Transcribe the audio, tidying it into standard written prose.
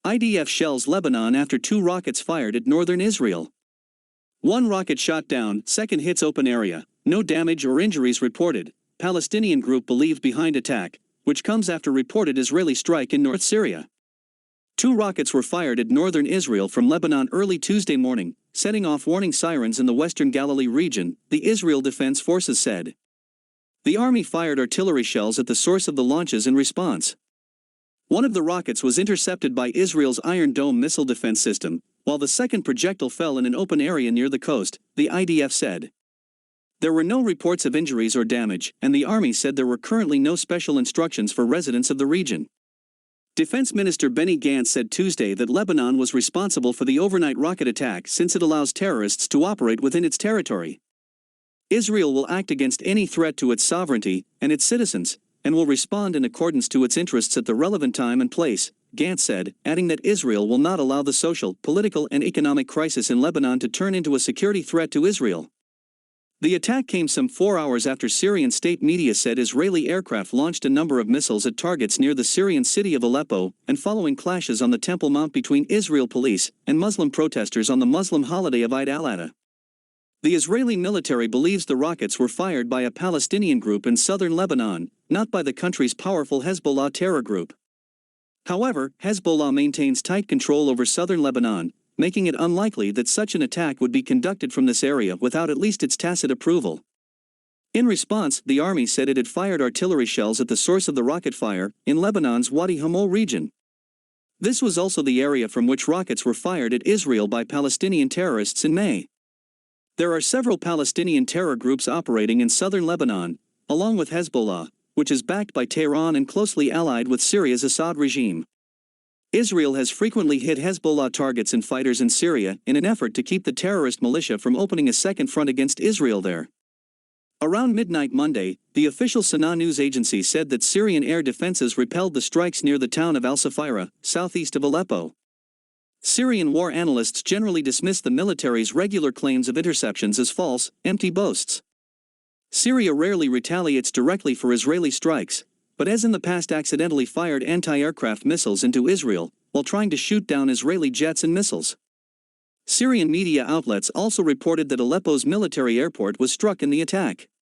IDF shells Lebanon after 2 rockets fired at northern Israel. 1 rocket shot down, second hits open area, no damage or injuries reported, Palestinian group believed behind attack, which comes after reported Israeli strike in North Syria. 2 rockets were fired at northern Israel from Lebanon early Tuesday morning, setting off warning sirens in the Western Galilee region, the Israel Defense Forces said. The army fired artillery shells at the source of the launches in response. One of the rockets was intercepted by Israel's Iron Dome missile defense system, while the second projectile fell in an open area near the coast, the IDF said. There were no reports of injuries or damage, and the army said there were currently no special instructions for residents of the region. Defense Minister Benny Gantz said Tuesday that Lebanon was responsible for the overnight rocket attack since it allows terrorists to operate within its territory. Israel will act against any threat to its sovereignty and its citizens, and will respond in accordance to its interests at the relevant time and place, Gantz said, adding that Israel will not allow the social, political and economic crisis in Lebanon to turn into a security threat to Israel. The attack came some 4 hours after Syrian state media said Israeli aircraft launched a number of missiles at targets near the Syrian city of Aleppo, and following clashes on the Temple Mount between Israel police and Muslim protesters on the Muslim holiday of Eid al-Adha. The Israeli military believes the rockets were fired by a Palestinian group in southern Lebanon, not by the country's powerful Hezbollah terror group. However, Hezbollah maintains tight control over southern Lebanon, making it unlikely that such an attack would be conducted from this area without at least its tacit approval. In response, the army said it had fired artillery shells at the source of the rocket fire, in Lebanon's Wadi Hamol region. This was also the area from which rockets were fired at Israel by Palestinian terrorists in May. There are several Palestinian terror groups operating in southern Lebanon, along with Hezbollah, which is backed by Tehran and closely allied with Syria's Assad regime. Israel has frequently hit Hezbollah targets and fighters in Syria in an effort to keep the terrorist militia from opening a second front against Israel there. Around midnight Monday, the official Sanaa news agency said that Syrian air defenses repelled the strikes near the town of al-Safira, southeast of Aleppo. Syrian war analysts generally dismiss the military's regular claims of interceptions as false, empty boasts. Syria rarely retaliates directly for Israeli strikes, but has in the past accidentally fired anti-aircraft missiles into Israel, while trying to shoot down Israeli jets and missiles. Syrian media outlets also reported that Aleppo's military airport was struck in the attack.